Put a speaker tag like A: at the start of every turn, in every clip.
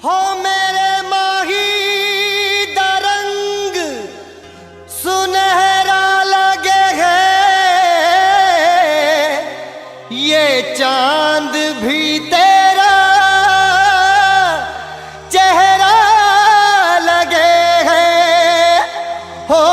A: हो मेरे माही दरंग सुनहरा लगे है, ये चांद भी तेरा चेहरा लगे है। हो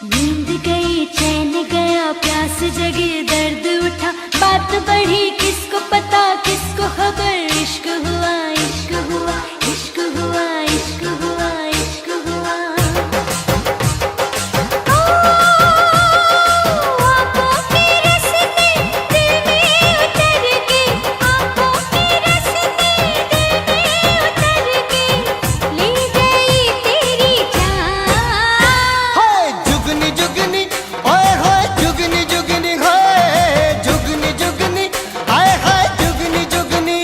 B: नींद गई चैन गया प्यास जगी दर्द उठा, बात बढ़ी किसको पता किसको खबर। इश्क हुआ इश्क हुआ इश्क हुआ इश्क हुआ इश्क हुआ। आँखों के रास्ते दिल में उतर के, आँखों के रास्ते दिल में उतर के, ले गई तेरी जान।
A: हाय जुगनी जुगनी ओए हाय जुगनी जुगनी हाय जुगनी जुगनी हाय हाय जुगनी जुगनी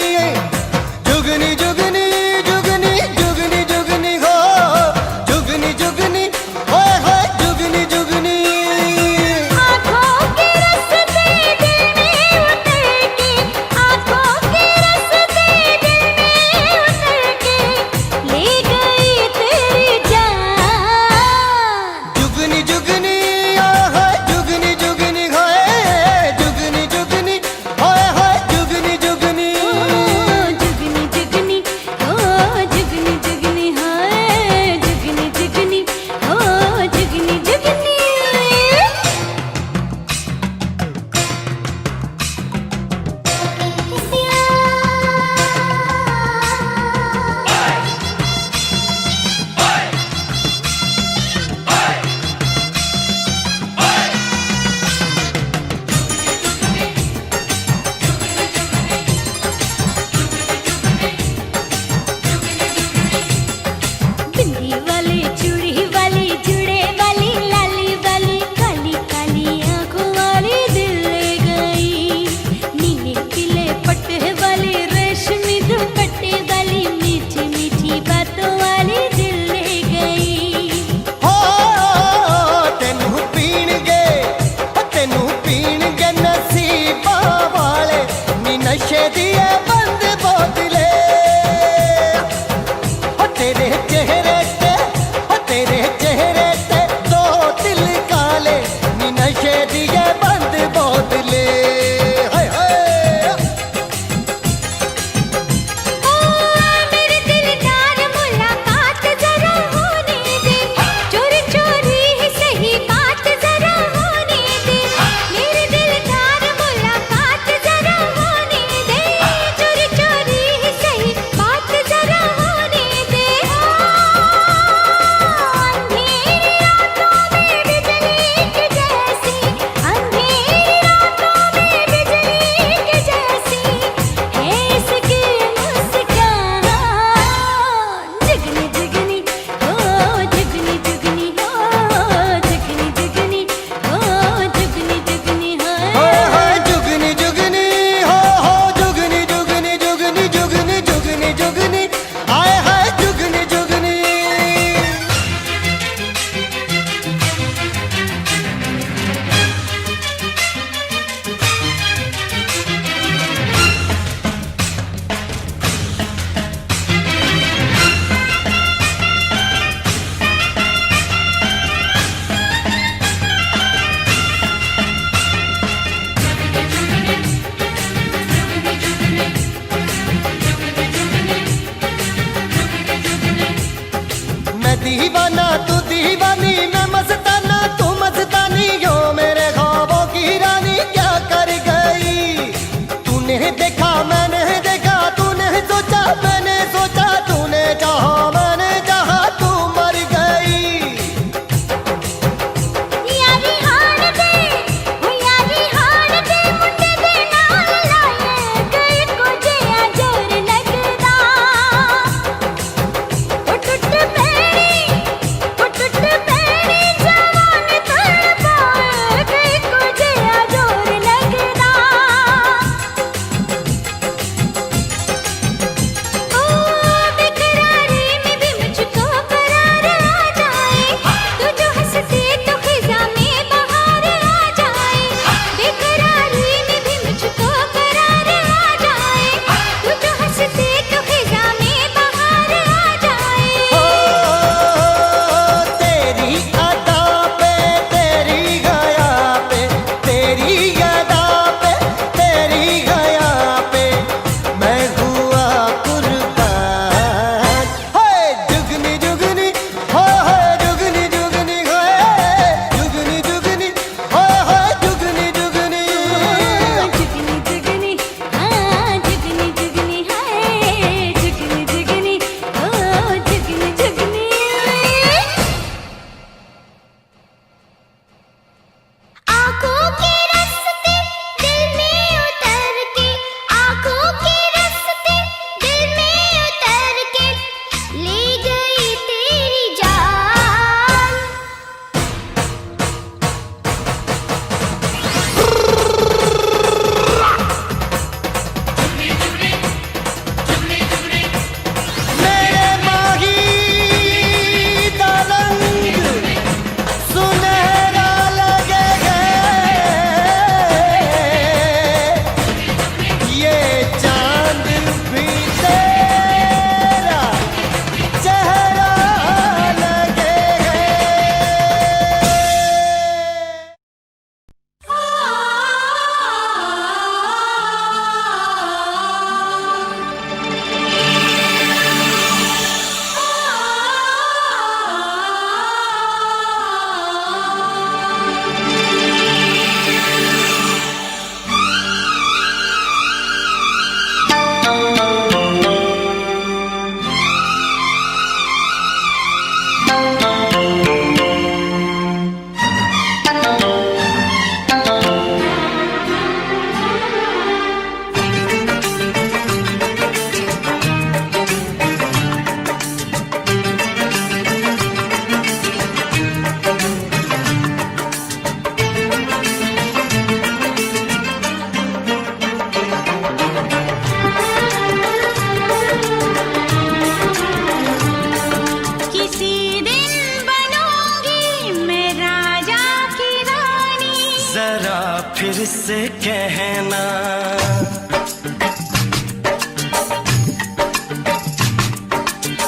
A: फिर से कहना।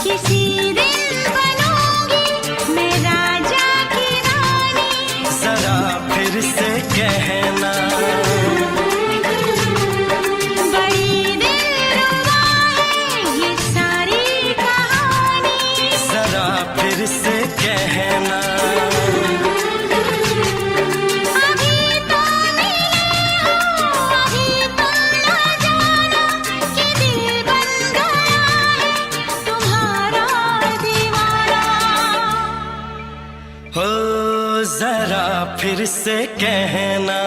B: किसी दिन बनूंगी मैं राजा की रानी,
A: जरा फिर से कहना।
B: बड़ी दिलरुबा है ये सारी कहानी,
A: जरा फिर से कहना। हो जरा फिर से कहना।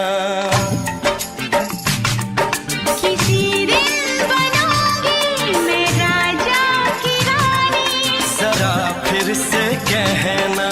B: किसी दिन बनूंगी मैं राजा की रानी,
A: जरा फिर से कहना।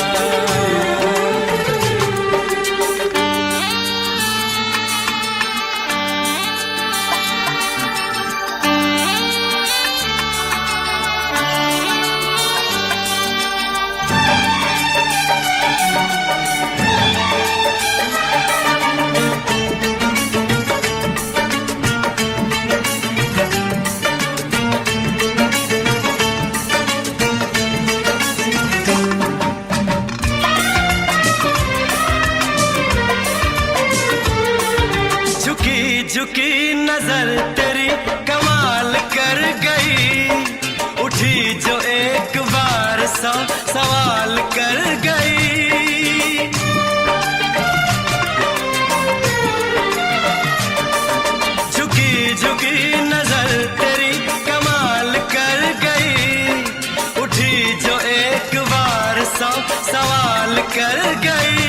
A: झुकी नजर तेरी कमाल कर गई, उठी जो एक बार सौ सवाल कर गई। झुकी झुकी नजर तेरी कमाल कर गई, उठी जो एक बार सौ सवाल कर गई।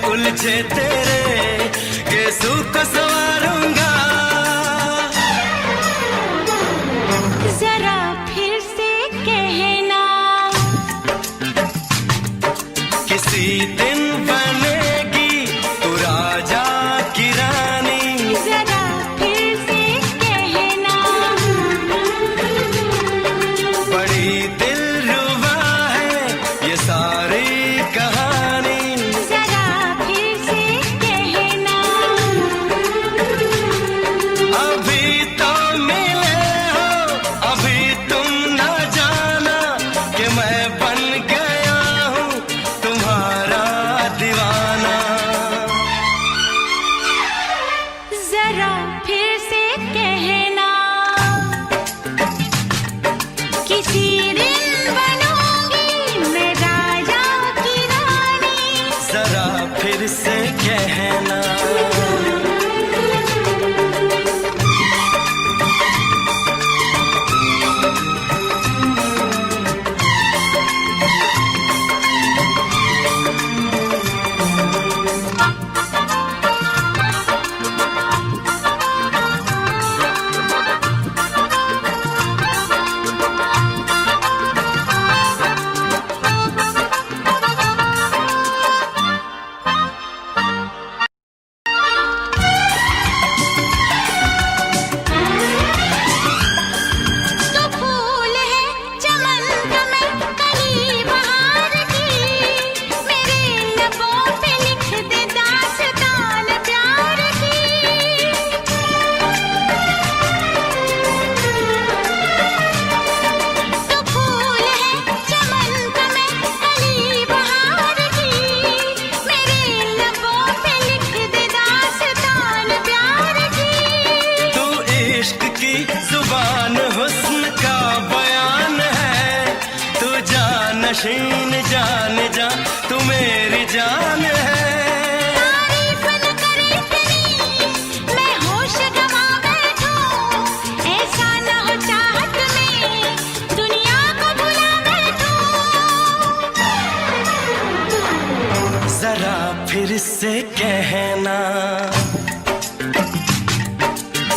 A: उलझे तेरे गेसू को संवारूंगा।
B: जरा फिर से कहना।
A: किसी दिन बनेगी तू राजा की रानी,
B: जरा फिर से कहना।
A: बड़ी दिलरुबा है ये सारी कहानी,
B: जरा फिर से कहना। किसी दिन बनूंगी मैं राजा की रानी,
A: जरा फिर से कहना। जुबान हुस्न का बयान है, तू जानशीन जान जा तू मेरी जान है।
B: तारीफ न करे तेरी मैं होश गंवा बैठूं, ऐसा न हो चाहत में दुनिया को भुला बैठूं।
A: जरा फिर से कहना।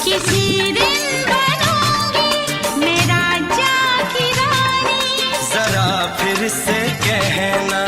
B: किसी दिन बनूंगी मैं राजा की रानी,
A: जरा फिर से कहना।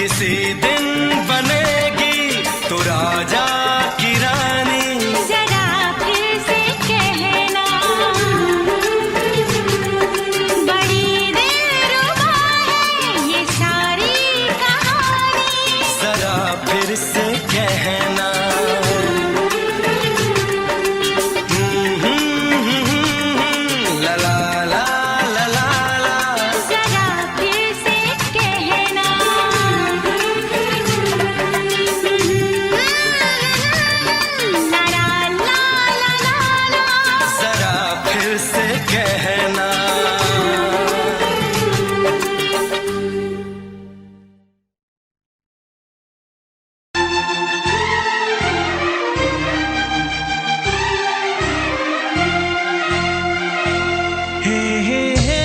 A: किसी दिन बनेगी तू राजा की रानी।
B: जरा फिर से कहना, बड़ी दिलरुबा है ये सारी कहानी।
A: जरा फिर से कहना, ला ला ला ला ला ला।
B: जरा फिर से कहना, ला ला ला ला ला ला।
A: जरा फिर से कहना। हे हे हे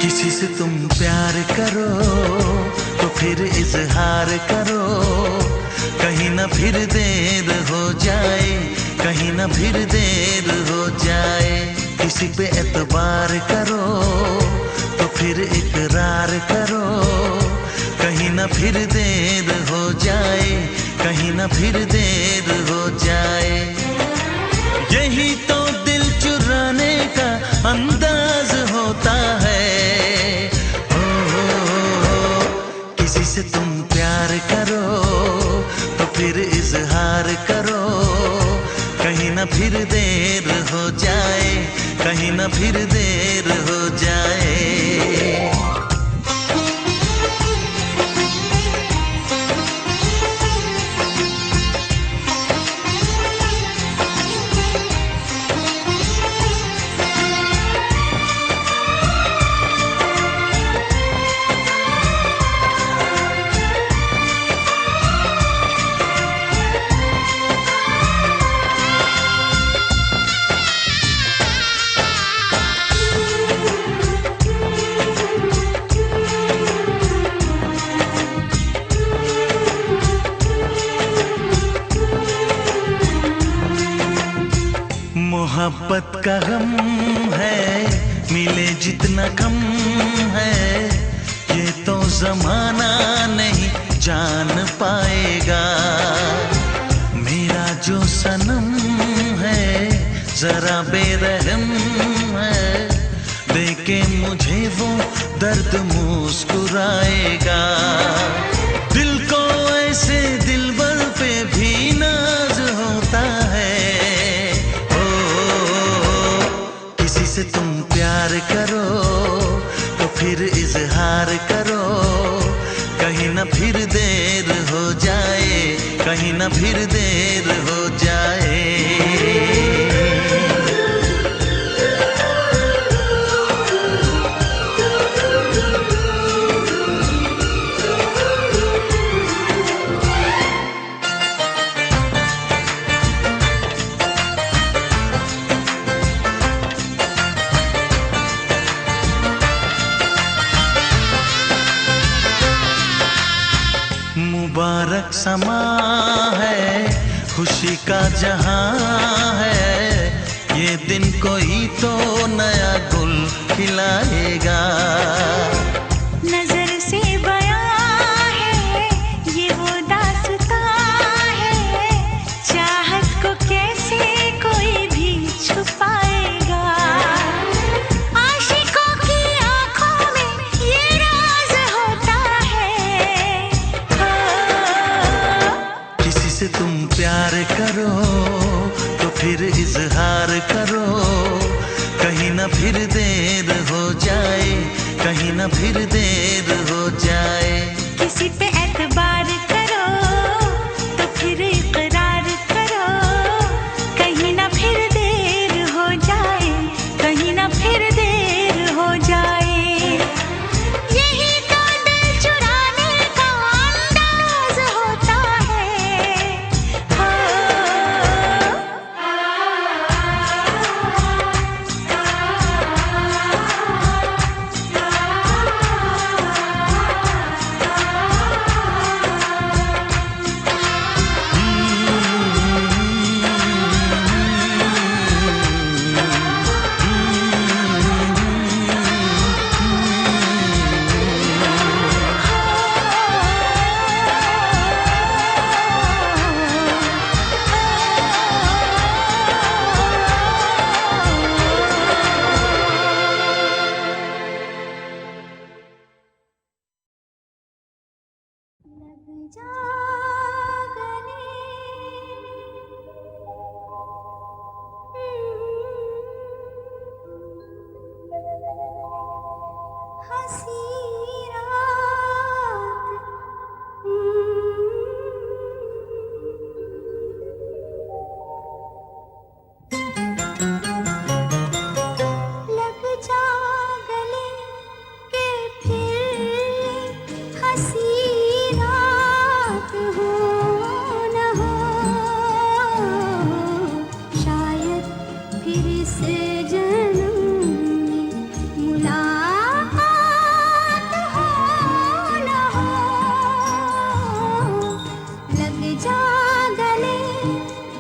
A: किसी से तुम प्यार करो तो फिर इजहार करो, कहीं ना फिर देर हो जाए, कहीं ना फिर देर हो जाए। किसी पे एतबार करो तो फिर इकरार करो, कहीं ना फिर देर हो जाए, कहीं ना फिर देर हो जाए। यही तो दिल चुराने का अंदाज होता है। किसी से तुम प्यार करो तो फिर इजहार करो, कहीं ना फिर देर हो जाए, कहीं ना फिर देर हो जाए। मोहब्बत का गम है, मिले जितना कम है, ये तो जमाना नहीं जान पाएगा। मेरा जो सनम है जरा बेरहम है, देखे मुझे वो दर्द मुस्कुराएगा। दिल को ऐसे दिलबर पे भी नाज होता है। किसी से तुम प्यार करो तो फिर इजहार करो, कहीं ना फिर देर हो जाए, कहीं ना फिर देर हो जाए। मुबारक समा है, खुशी का जहां है, ये दिन कोई तो नया गुल खिलाएगा।
B: नजर से बयां है ये वो दास्तां है, चाहत को कैसे कोई भी छुपाएगा। आशिकों की आंखों में ये राज होता है।
A: किसी से तुम प्यार करो तो फिर इजहार करो, कहीं ना फिर देर हो जाए, कहीं ना फिर देर हो जाए।
B: किसी पे एतबार करो तो फिर इकरार करो, कहीं ना फिर देर हो जाए, जन्म में मुलाकात हो न हो, लग जा गले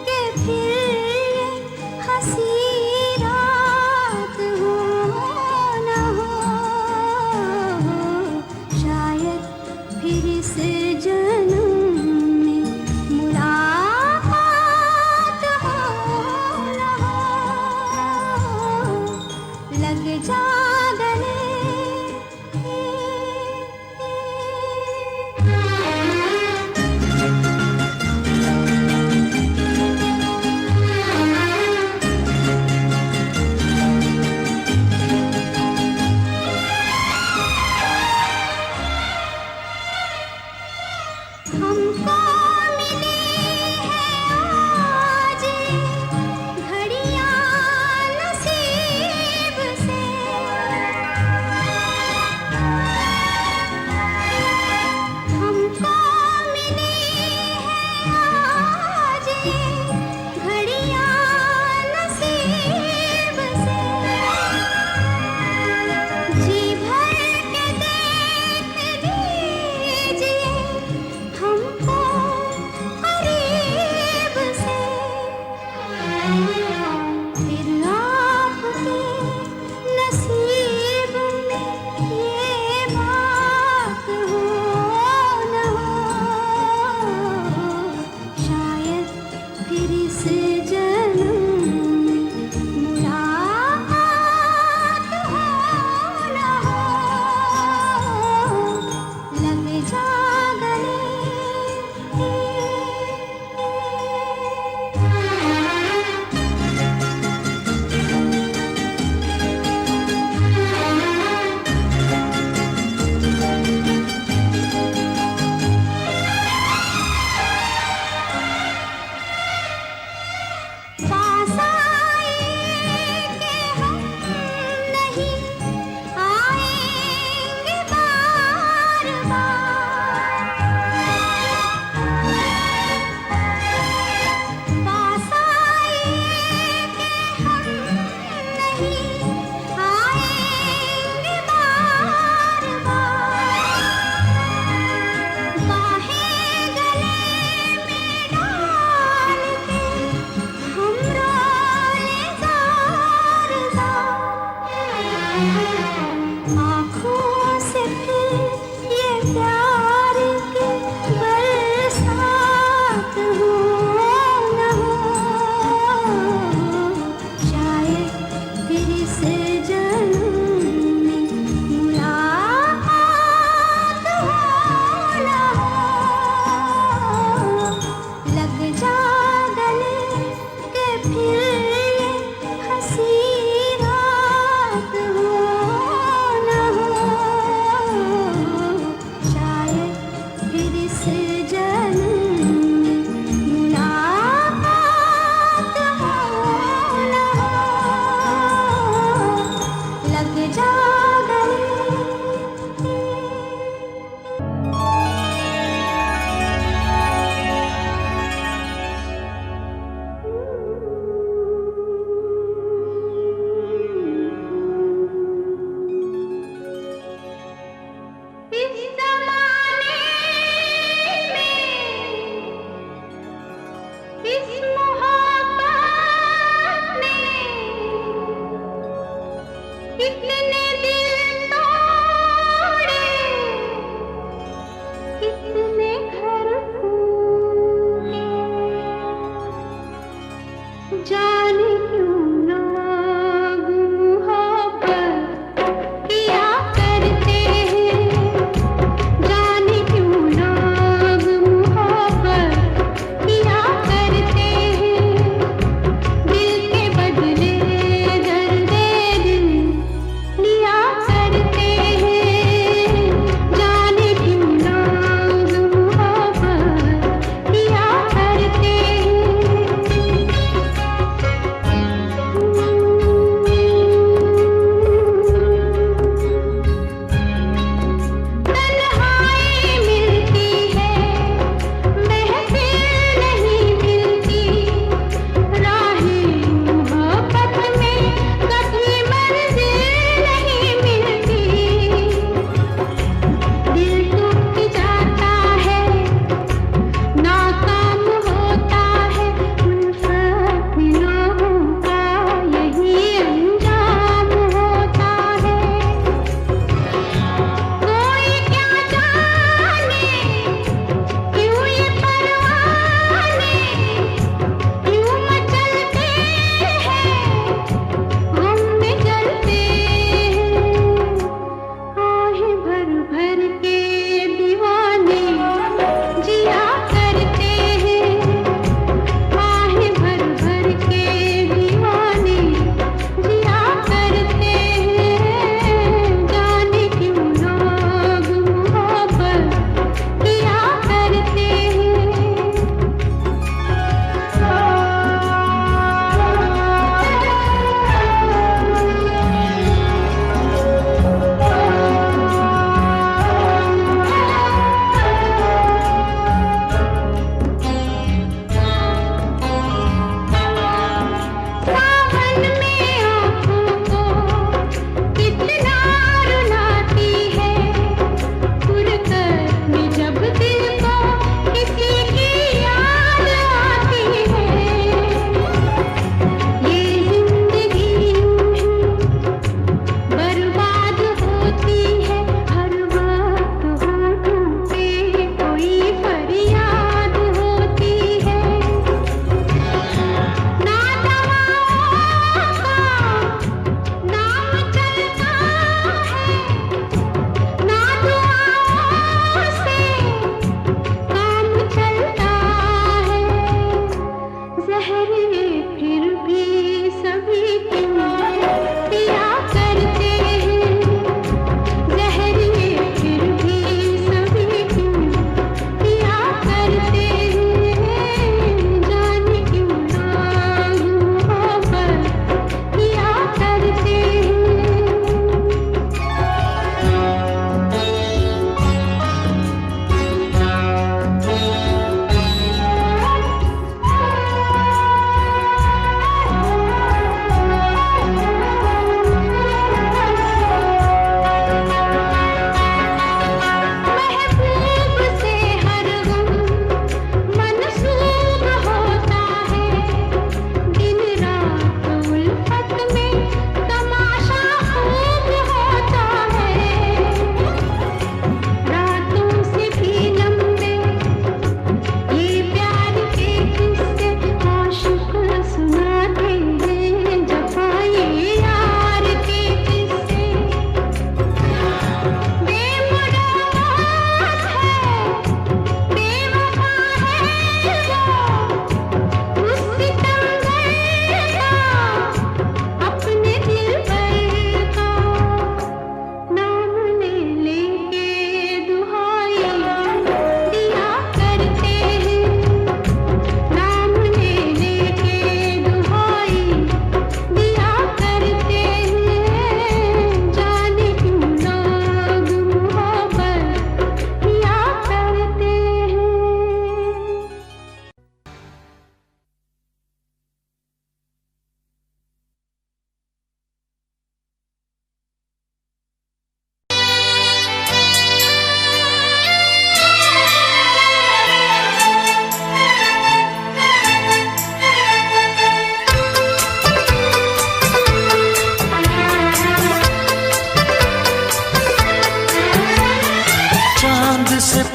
B: के फिर ये हंसी रात हो न हो, शायद फिर इस जन्म में मुलाकात हो न हो, लग जा गले।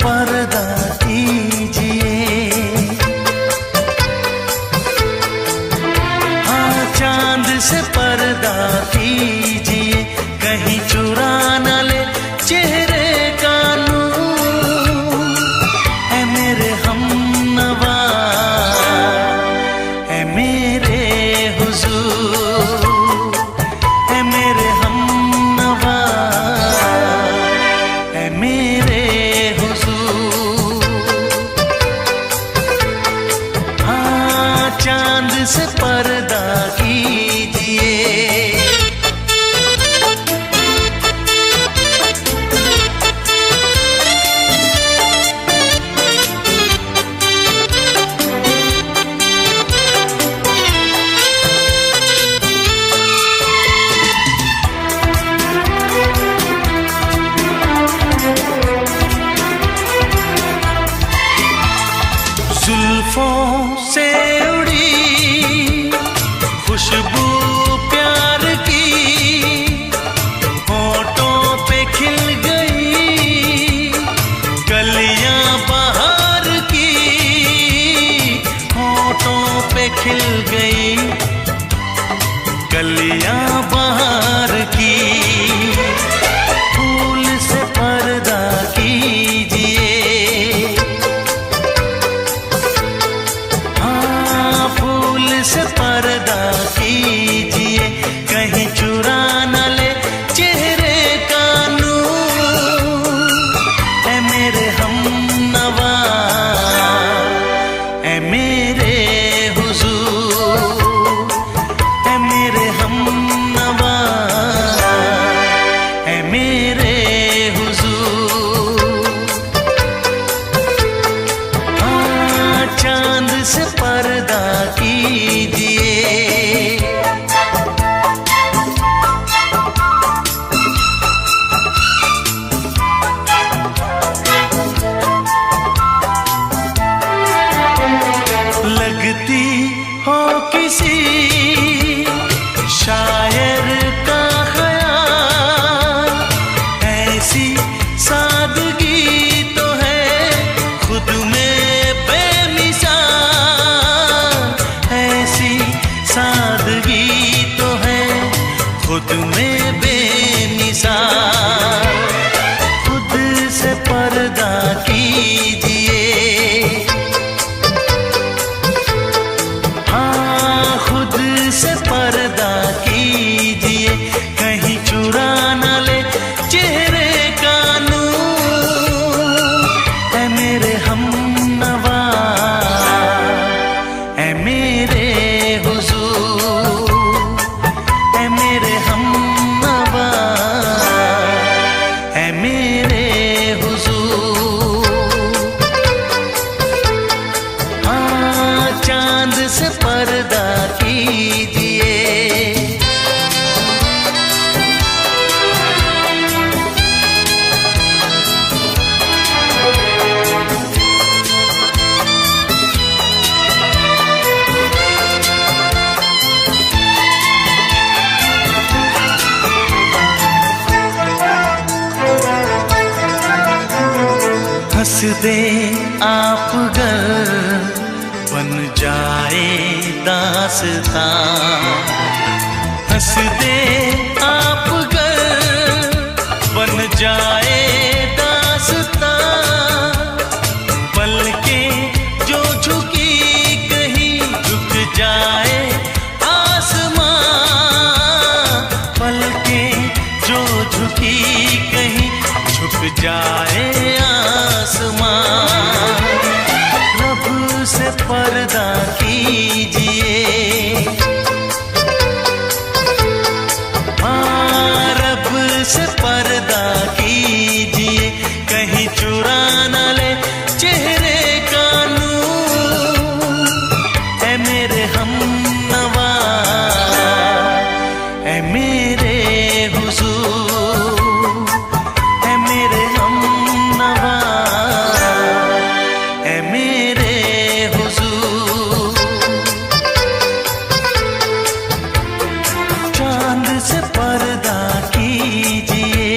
A: पर्दा कीजिए, हाँ चांद से पर्दा कीजिए, कहीं चुरा न ले चेहरे का नूर। ऐ मेरे हमनवा, ऐ मेरे हुजूर, ऐ मेरे हमनवा, ऐ मेरे हुजूर। हाँ चांद से पर्दा कीजिए। जुल्फों से उड़ी खुशबू प्यार की, होठों पे खिल गई कलियां बहार की, होठों पे खिल गई कलियां बहार की। फूल से पर्दा कीजिए, से पर्दा कीजिए, कहीं चुरा न ले चेहरे का नूर। ऐ मेरे हमनवा, ऐ मेरे हुजूर, ऐ मेरे हमनवा, ऐ मेरे हुजूर। हाँ चांद से पर्दा कीजिए। लगती हो किसी शायर का ख्याल, ऐसी सादगी तो है खुद में बेमिसाल, ऐसी सादगी तो है खुद में बेमिसाल। खुद से पर्दा कीजिए, हाँ खुद से पर्दा कीजिए, कहीं चुरा न ले चेहरे का नूर। ऐ मेरे हमनवा, ऐ मेरे हुजूर, ऐ मेरे हमनवा, ऐ मेरे हुजूर। हाँ चांद से पर्दा कीजिए। हंस दे आप गर बन जाए दास्तां, हंस दे आप गर बन जाए दास्तां। पलकें जो झुकी कहीं झुक जाए आसमां, पलकें जो झुकी कहीं झुक जाए आसमां। रब से पर्दा कीजिए, हाँ रब से पर्दा कीजिए, कहीं चुरा न ले चेहरे का नूर। ऐ मेरे हमनवा, ऐ मेरे हुजूर, ऐ मेरे हमनवा, ऐ मेरे हुजूर। चांद से पर्दा कीजिए,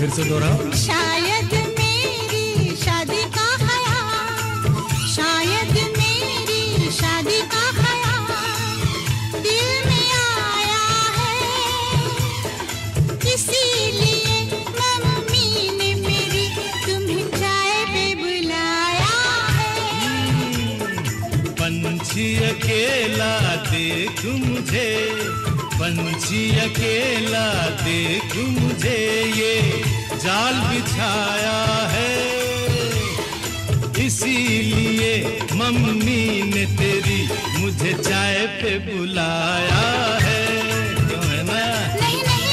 C: फिर से दोहराओ।
B: शायद मेरी शादी का ख्याल, शायद मेरी शादी का ख्याल दिल में आया है, इसीलिए मम्मी ने मेरी तुम्हें चाय पे बुलाया है।
A: पंछी अकेला देख मुझे, पंछी अकेला देख मुझे, ये जाल बिछाया है, इसीलिए मम्मी ने तेरी मुझे चाय पे बुलाया है। क्यों है ना?
B: नहीं नहीं,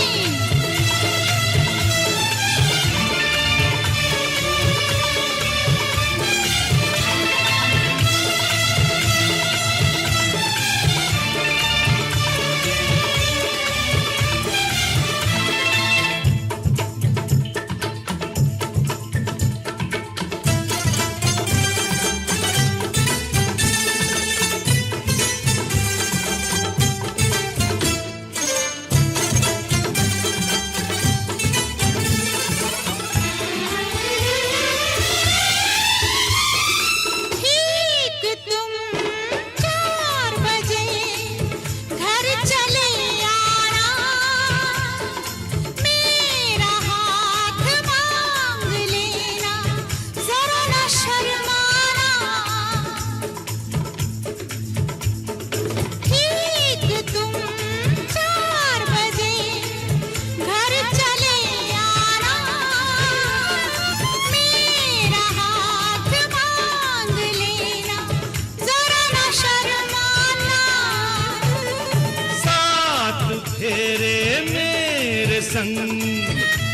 A: संग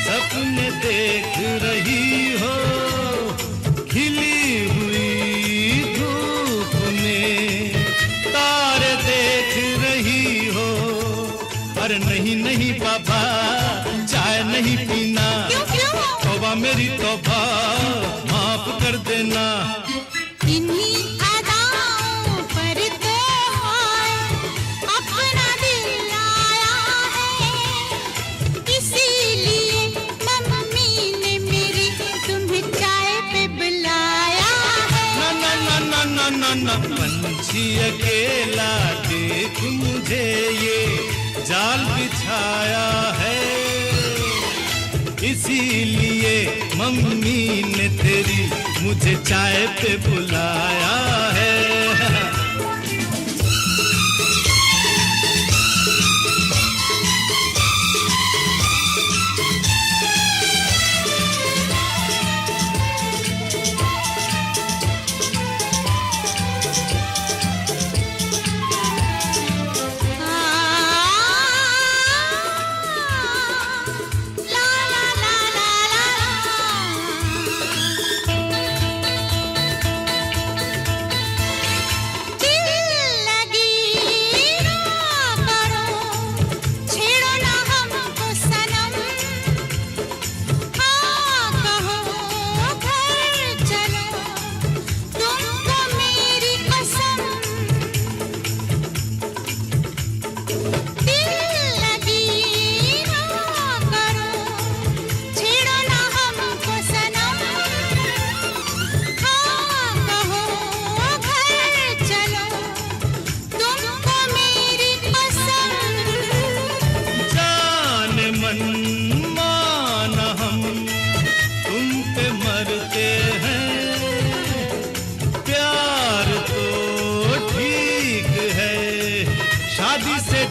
A: सपने देख रही हो, खिली हुई धूप में तारे देख रही हो। अरे नहीं नहीं पापा, चाय नहीं पीना, तौबा मेरी तौबा, माफ कर देना।
B: इन्हीं अदाओं पर तो अपना दिल आया है, इसीलिए मम्मी ने मेरी तुम्हें चाय पे बुलाया है।
A: ना ना ना ना ना ना, पंछी अकेला देख मुझे, ये जाल बिछाया है, इसीलिए मम्मी ने तेरी मुझे चाय पे बुलाया है।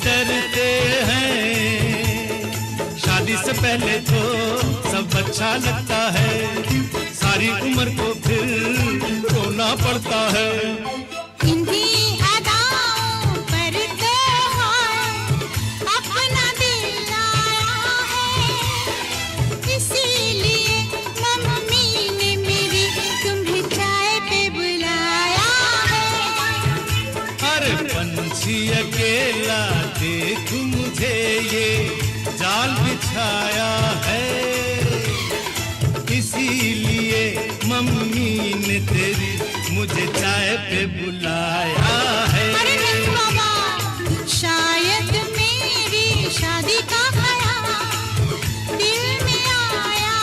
A: डरते हैं, शादी से पहले तो सब अच्छा लगता है, सारी उम्र को फिर रोना पड़ता है।
B: इन्हीं अदाओं पर तो अपना दिल आया है, इसीलिए मम्मी ने मेरी तुम्हें चाय पे बुलाया है।
A: अरे पंछी अकेला देख मुझे, ये जाल बिछाया है, इसीलिए मम्मी ने तेरी मुझे चाय पे बुलाया है।
B: अरे नहीं बाबा, शायद मेरी शादी का ख्याल दिल में आया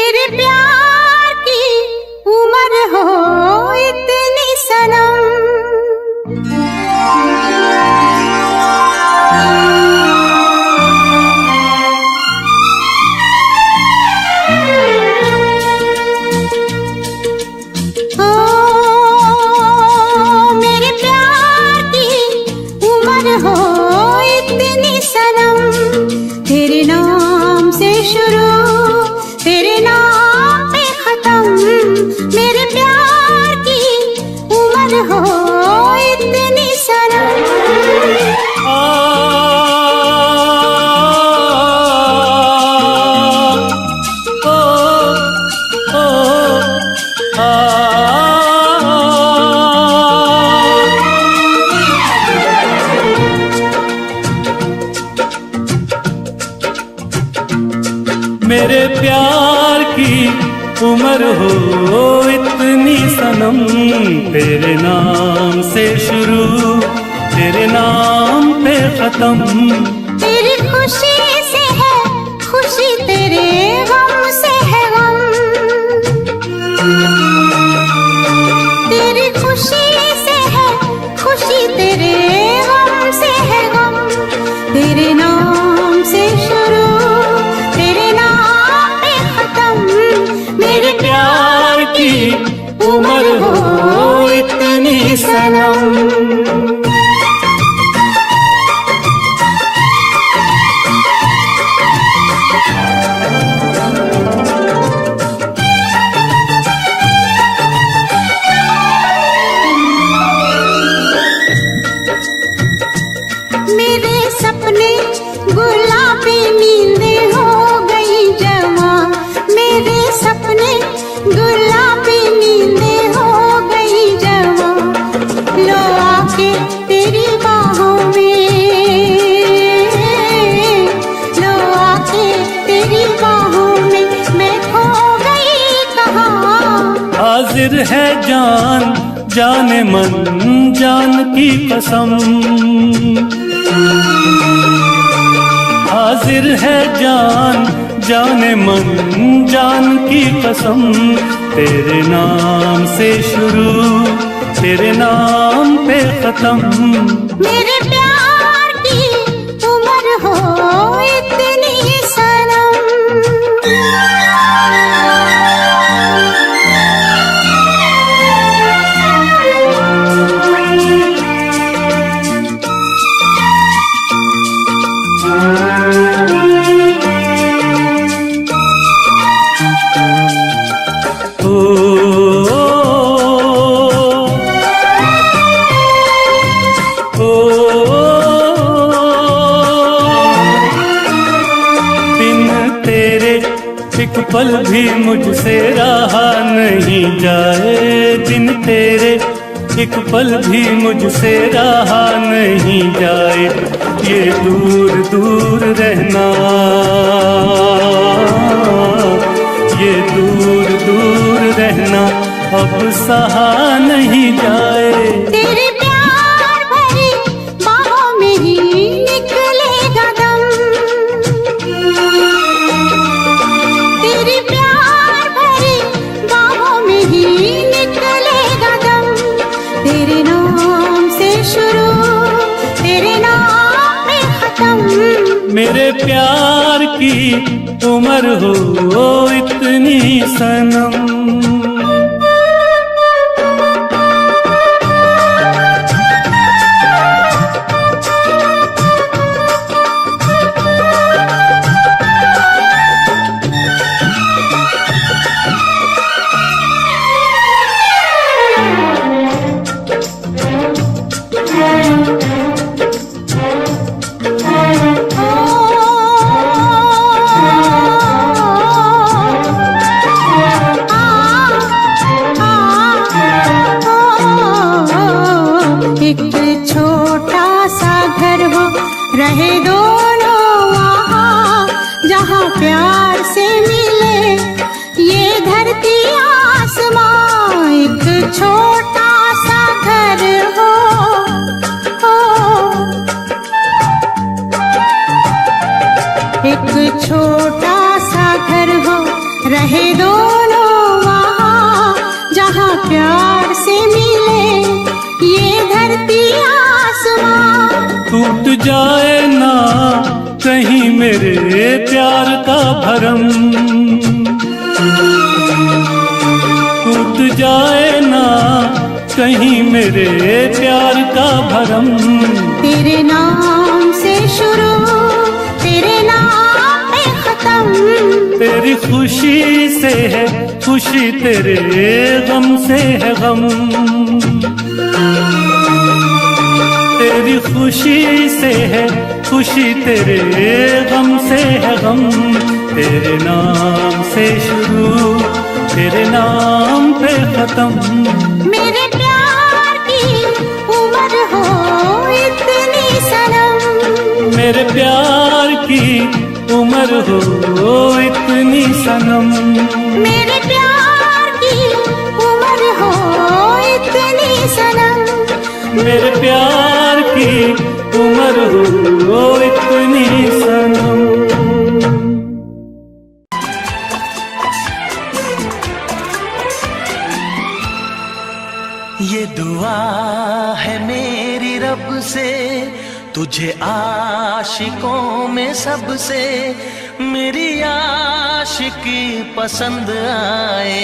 B: मेरे प्यार की उम्र हो इतनी सनम। मेरे प्यार की उम्र हो इतनी सनम, तेरे नाम से शुरू तेरे नाम पे खत्म। मेरे प्यार की उम्र हो इतनी सनम।
C: मेरे प्यार की उम्र हो इतनी सनम, तेरे नाम से शुरू तेरे नाम पे खत्म।
B: तेरी खुशी से है खुशी, तेरे गम से है गम। तेरी खुशी से है खुशी, तेरे गम से है गम। तेरे नाम से शुरू तेरे नाम पे खत्म। मेरे
C: प्यार की उम्र हो इतनी सनम।
B: मेरे सपने गुलाबी नींदें हो गई जवां। मेरे सपने गुलाबी नींदें हो गई जवां। लो आके तेरी बाहों में, लो आके तेरी बाहों में मैं खो गई कहाँ।
C: हाजिर है जान जाने मन जान की कसम। हाजिर है जान जाने मन जान की कसम। तेरे नाम से शुरू तेरे नाम पे खत्म।
B: मेरे प्यार की उम्र हो इतनी सनम।
C: एक पल भी मुझसे रहा नहीं जाए, दिन तेरे एक पल भी मुझसे रहा नहीं जाए। ये दूर दूर रहना, ये दूर दूर रहना अब सहा नहीं जाए।
B: तेरे प्यार भरी बाहों में ही निकलेगा दम। तेरे प्यार भरी बाहों में ही निकलेगा दम। तेरे नाम से शुरू तेरे नाम में खत्म।
C: मेरे प्यार की उम्र हो इतनी सनम।
B: रहे दोनों वहाँ जहाँ प्यार से मिले ये धरती आसमां। एक छोटा सा घर हो, एक छोटा सा घर हो
D: रहे दोनों वहाँ जहाँ प्यार से मिले ये धरती आसमां।
C: टूट जाए ना कहीं मेरे प्यार का भरम, टूट जाए ना कहीं मेरे प्यार का भरम।
D: तेरे नाम से शुरू तेरे नाम पे खत्म,
C: तेरी खुशी से है खुशी, तेरे गम से है गम। तेरी खुशी से है खुशी, तेरे गम से है गम। तेरे नाम से शुरू तेरे नाम पे खत्म।
D: मेरे प्यार की उम्र हो इतनी सनम,
C: मेरे प्यार की उम्र हो इतनी सनम।
D: मेरे प्यार की उम्र हो इतनी सनम,
C: मेरे प्यार की उम्र हो इतनी सनम।
A: ये दुआ है मेरी रब से तुझे आशिकों में सबसे मेरी आशिकी पसंद आए,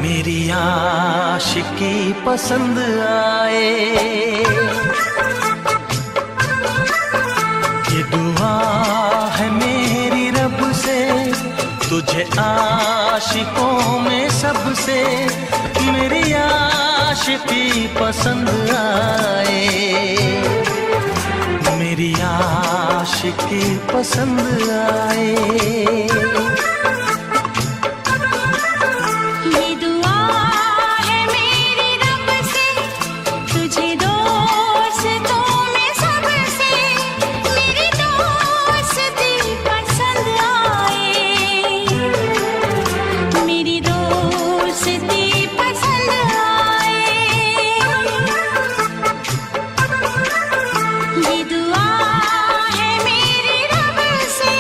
A: मेरी आशिकी पसंद आए। ये दुआ है मेरी रब से तुझे आशिकों में सबसे मेरी आशिकी पसंद आए, मेरी आशिकी पसंद आए।
B: ये दुआ है मेरी रब से तुझे दोस्तों में सबसे मेरी दोस्ती पसंद आए, मेरी दोस्ती पसंद आए। ये दुआ है मेरी रब से।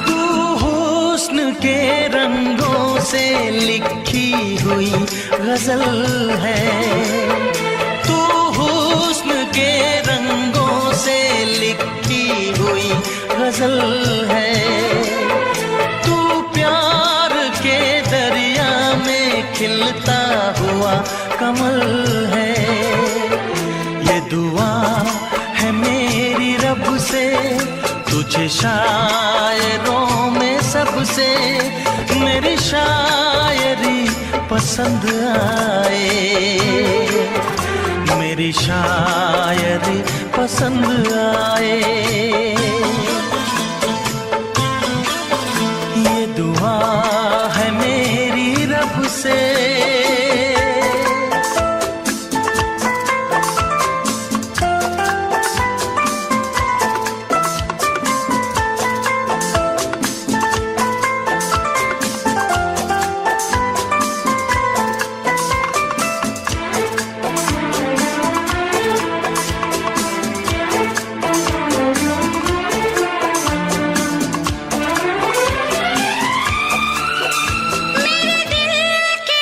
A: तू हुस्न के रंगों से लिखी हुई गजल है, तू हुस्न के रंगों से लिखी हुई गजल है। तू प्यार के दरिया में खिलता हुआ कमल है। ये दुआ है मेरी रब से तुझे शायरों में सबसे मेरी शायरी पसंद आए, मेरी शायरी पसंद आए। ये दुआ है मेरी रब से।
B: मेरे दिल के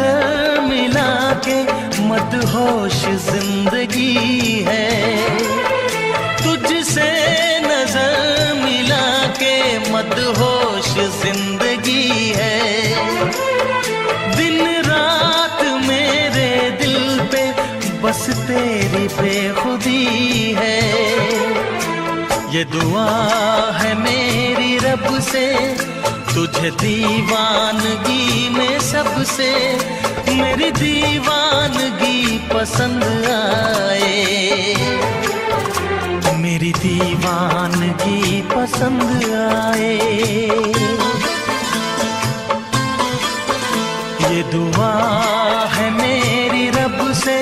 A: नजर मिला के मदहोश जिंदगी है, तुझसे नजर मिला के मदहोश जिंदगी है। दिन रात मेरे दिल पे बस तेरी बेखुदी है। ये दुआ है मेरी रब से, तुझे दीवानगी में सबसे मेरी दीवानगी पसंद आए, मेरी दीवानगी पसंद आए। ये दुआ है मेरी रब से,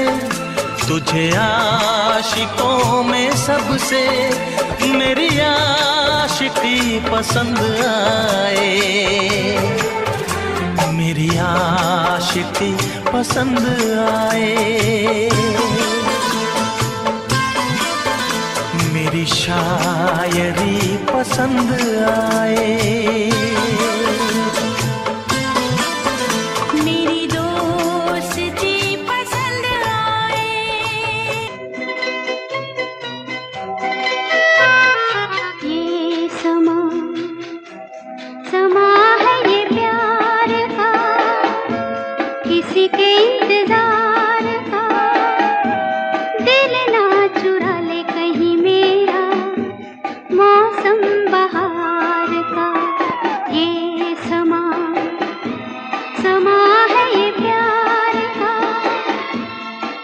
A: तुझे आशिकों में सबसे मेरी आशिकी पसंद आए, मेरी आशिकी पसंद आए। मेरी शायरी पसंद आए,
B: मेरी दोस्ती पसंद आए।
D: ये समा समा है ये प्यार का, किसी के इंतजार का। दिल ना चुरा ले कहीं मेरा, मौसम बहार का। ये समा समा है ये प्यार का,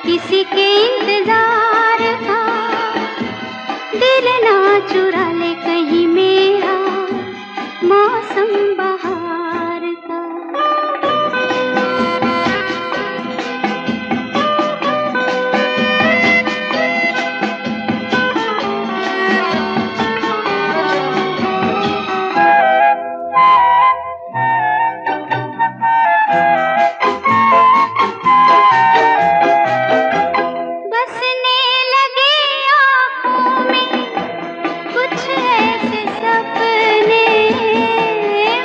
D: किसी के इंतजार का। दिल ना चुरा ले कहीं मेरा, मौसम बहार का। बसने लगे आँखों में कुछ ऐसे सपने,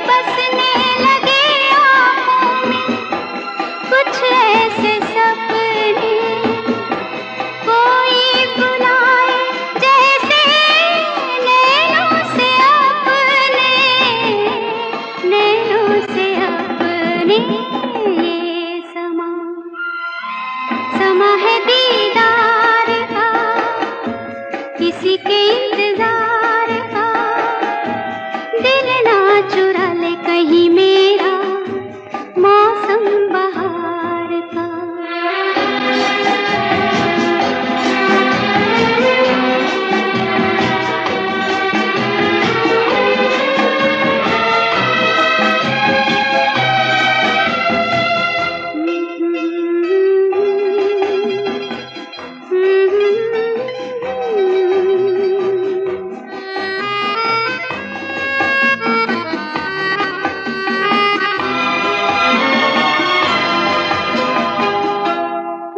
D: बसने लगे आँखों में कुछ ऐसे सपने। कोई बुलाए जैसे नैनों से अपने, नैनों से अपने। ये समा समा है दीदार का, किसी के इंतजार का। दिल ना चुरा ले कहीं मेरा, मौसम बहार का।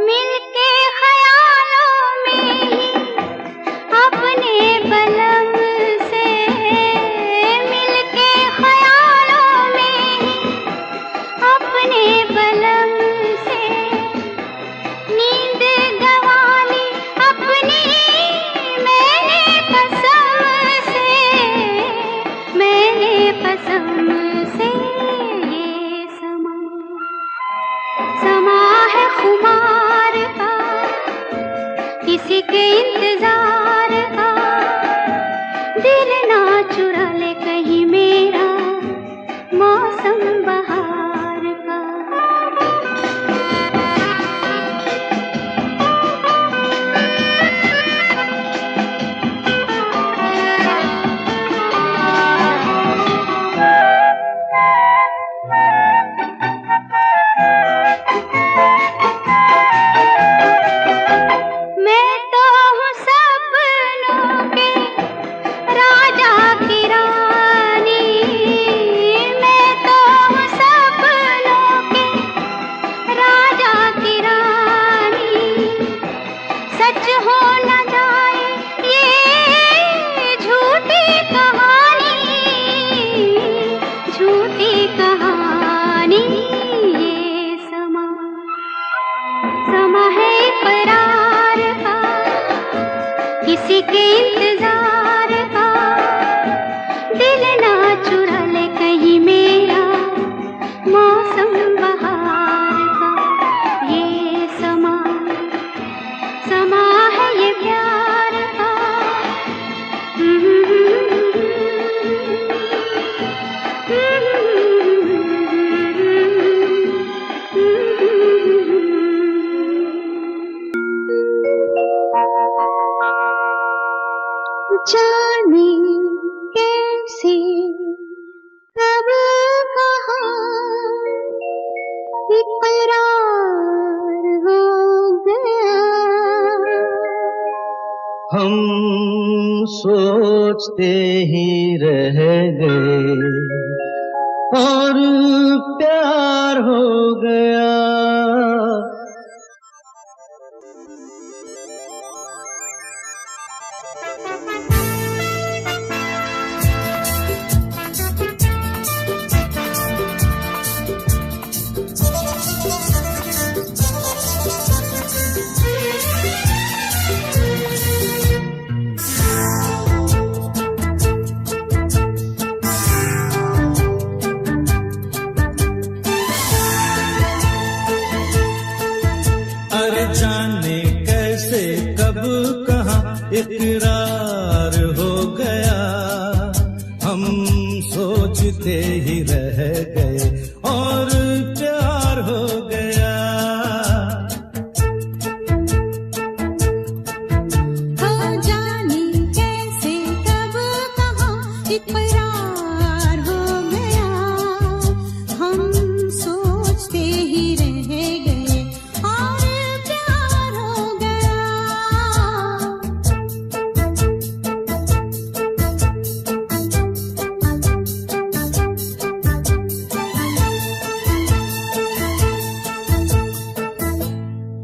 D: मिलके ख्यालों में ही अपने बलम से, मिलके ख्यालों में ही अपने बलम से। नींद गंवा ली अपनी मैंने कसम से, मैंने कसम से। ये समा समा है खुमार का, किसी के इंतजार का। दिल ना चुरा ले कहीं मेरा, मौसम बहार का। मैं तो हूँ सपनों
E: हम सोचते ही रह गए और प्यार हो गया।
A: जाने कैसे कब कहाँ इकरार हो गया, हम सोचते ही रह गए और प्यार हो गया।
B: जाने कैसे कब कहाँ इकरार हो गया, हम सोचते ही रह गए और प्यार हो गया।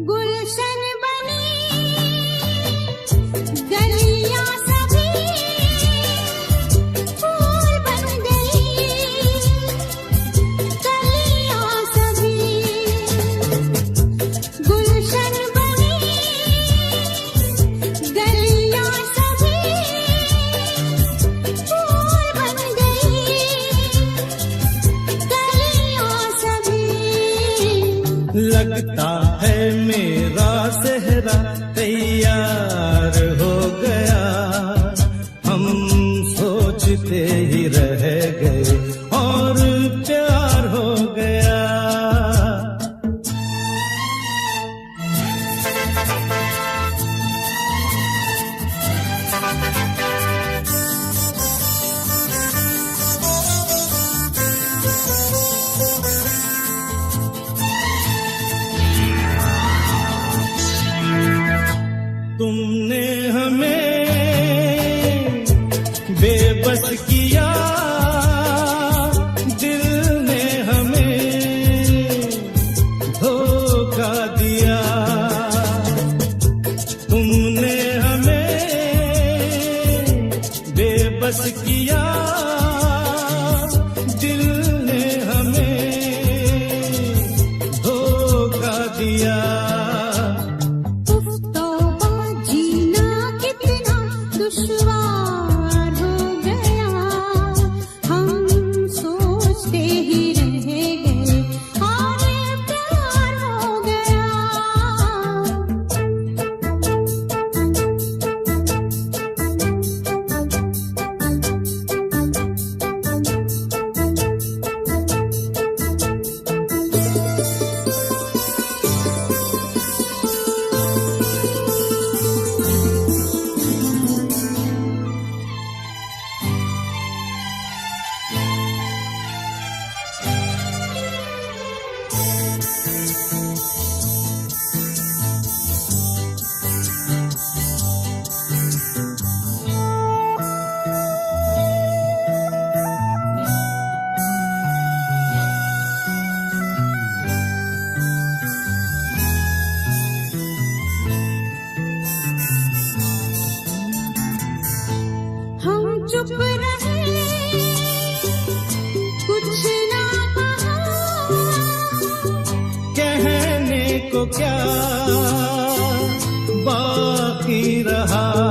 B: गुलशन बनी गलियां सभी फूल बन गई, गलियां सभी गुलशन बनी, गलियां सभी फूल बन गई, गलियां सभी।
A: लगता है मेरा सेहरा तैयार हो गया, हम सोचते ही रह गए और प्यार हो गया। तुमने हमें बेबस किया, दिल ने हमें धोखा दिया। तुमने हमें बेबस किया, दिल ने हमें धोखा दिया।
B: दुश्वार हो गया, हम सोचते ही रह गए और प्यार हो गया। हम चुप रहे, कुछ ना कहा,
A: कहने को क्या बाकी रहा।